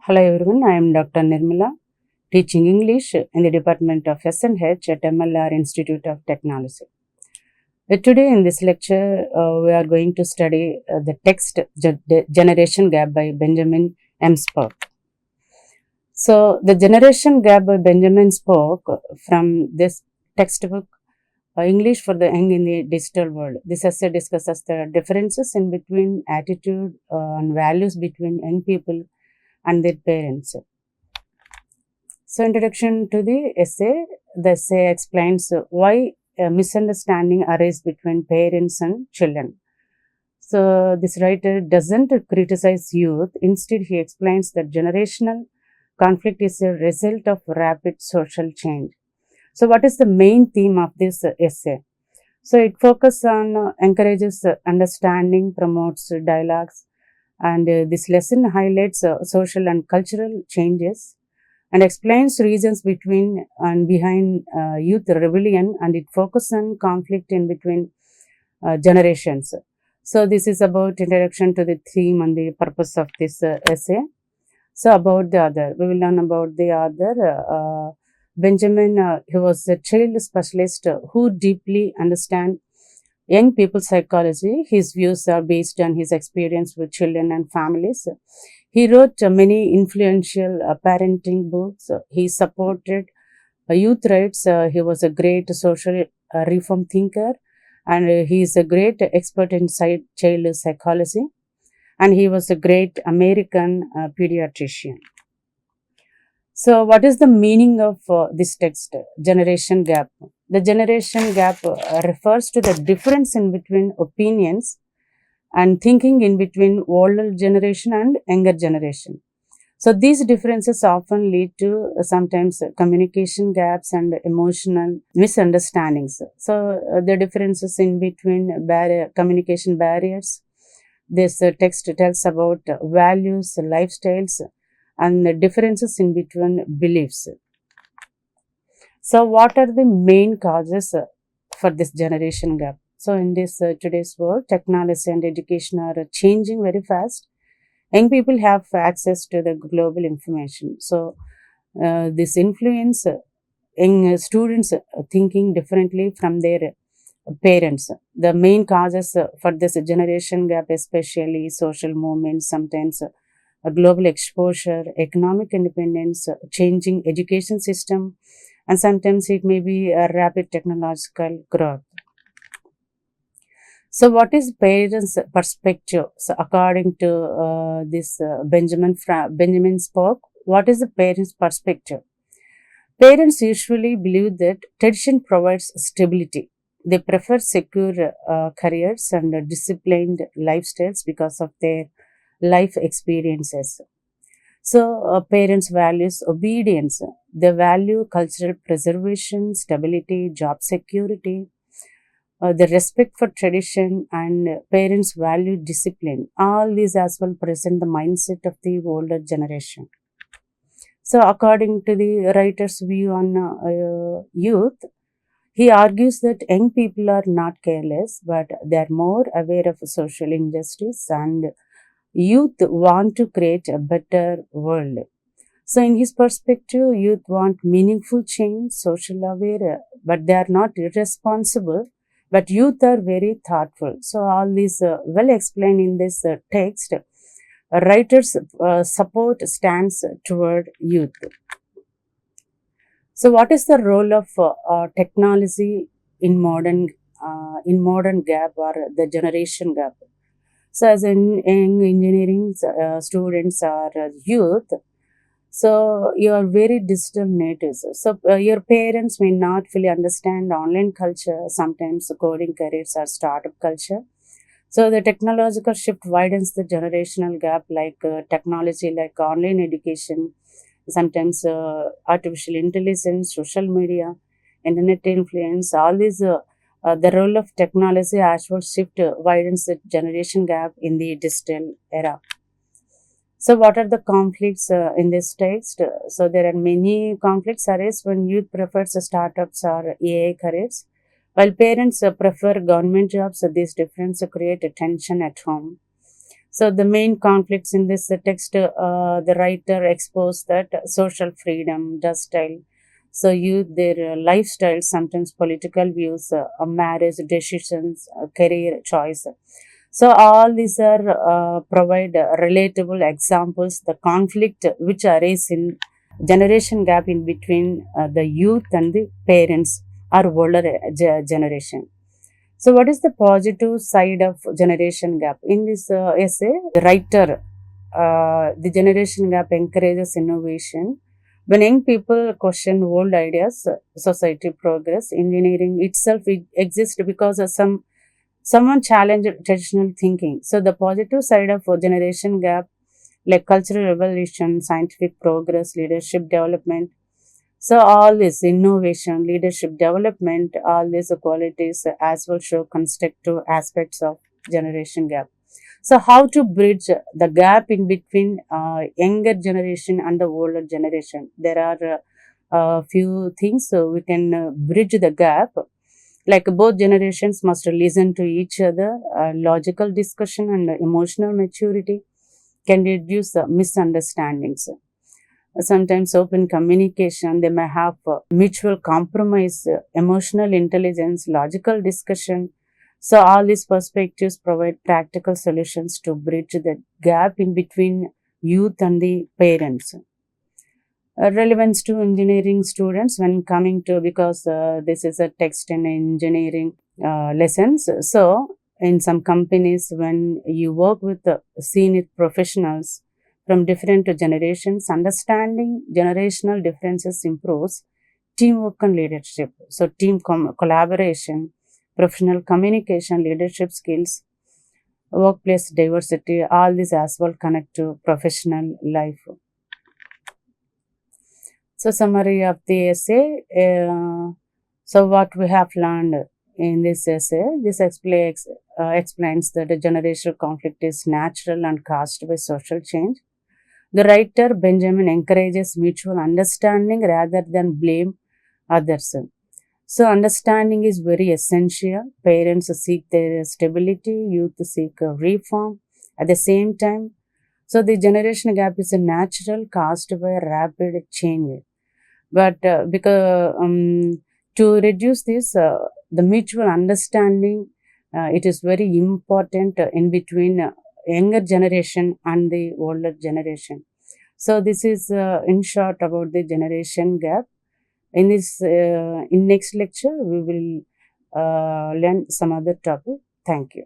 Hello everyone, I am Dr. Nirmala, teaching English in the Department of SNH at MLR Institute of Technology. Today in this lecture, we are going to study the text Generation Gap by Benjamin M. Spock. So, the Generation Gap by Benjamin Spock from this textbook, English for the Young in the Digital World. This essay discusses the differences in between attitude and values between young people and their parents. So, introduction to the essay. The essay explains why a misunderstanding arises between parents and children. So, this writer doesn't criticize youth. Instead, he explains that generational conflict is a result of rapid social change. So, what is the main theme of this essay? So, it focuses on encourages understanding, promotes dialogues, and this lesson highlights social and cultural changes and explains reasons between and behind youth rebellion, and it focuses on conflict in between generations. So this is about introduction to the theme and the purpose of this essay. So about the author, we will learn about the author. Benjamin, he was a child specialist who deeply understands young people's psychology. His views are based on his experience with children and families. He wrote many influential parenting books. He supported youth rights. He was a great social reform thinker, and he is a great expert in child psychology. And he was a great American pediatrician. So, what is the meaning of this text, Generation Gap? The generation gap refers to the difference in between opinions and thinking in between older generation and younger generation. So these differences often lead to sometimes communication gaps and emotional misunderstandings. So the differences in between communication barriers. This text tells about values, lifestyles, and the differences in between beliefs. So what are the main causes for this generation gap? So in this today's world, technology and education are changing very fast. Young people have access to the global information. So this influence young students thinking differently from their parents. The main causes for this generation gap, especially social movements, sometimes global exposure, economic independence, changing education system, and sometimes it may be a rapid technological growth. So, what is parents' perspective? So, according to this Benjamin Spock, what is the parents' perspective? Parents usually believe that tradition provides stability. They prefer secure careers and disciplined lifestyles because of their life experiences. So, parents values obedience. They value cultural preservation, stability, job security, the respect for tradition, and parents value discipline. All these as well present the mindset of the older generation. So, according to the writer's view on youth, he argues that young people are not careless, but they are more aware of social injustice, and youth want to create a better world. So, in his perspective, youth want meaningful change, social aware, but they are not irresponsible. But youth are very thoughtful. So, all these well explained in this text. Writers' support stands toward youth. So, what is the role of technology in modern gap or the generation gap? So, as in engineering students or youth, so you are very digital natives. So your parents may not fully understand online culture, sometimes coding careers or startup culture. So the technological shift widens the generational gap, like technology, like online education, sometimes artificial intelligence, social media, internet influence, all these. The role of technology as well shift widens the generation gap in the digital era. So, what are the conflicts in this text? So, there are many conflicts arise when youth prefers startups or AI careers, while parents prefer government jobs. So these differences create a tension at home. So the main conflicts in this text, the writer exposed that social freedom, lifestyle, so youth, their lifestyle, sometimes political views, marriage decisions, career choice. So all these are provide relatable examples, the conflict which arise in generation gap in between the youth and the parents or older generation. So, what is the positive side of generation gap? In this essay, the writer, the generation gap encourages innovation. When young people question old ideas, society progress, engineering itself it exists because of someone challenged traditional thinking. So, the positive side of generation gap, like cultural revolution, scientific progress, leadership development, so all this innovation, leadership development, all these qualities as well show constructive aspects of generation gap. So how to bridge the gap in between younger generation and the older generation? There are a few things so we can bridge the gap. Like both generations must listen to each other. Logical discussion and emotional maturity can reduce misunderstandings. Sometimes open communication, they may have mutual compromise, emotional intelligence, logical discussion. So all these perspectives provide practical solutions to bridge the gap in between youth and the parents. Relevance to engineering students when coming to, because this is a text in engineering lessons. So in some companies, when you work with senior professionals from different generations, understanding generational differences improves teamwork and leadership. So team collaboration, professional communication, leadership skills, workplace diversity, all these as well connect to professional life. So summary of the essay. So what we have learned in this essay, this explains that the generational conflict is natural and caused by social change. The writer Benjamin encourages mutual understanding rather than blame others. So understanding is very essential. Parents seek their stability, youth seek reform at the same time. So the generation gap is a natural caused by rapid change. But because to reduce this, the mutual understanding, it is very important in between younger generation and the older generation. So this is in short about the generation gap. In this in next lecture we will learn some other topic. Thank you.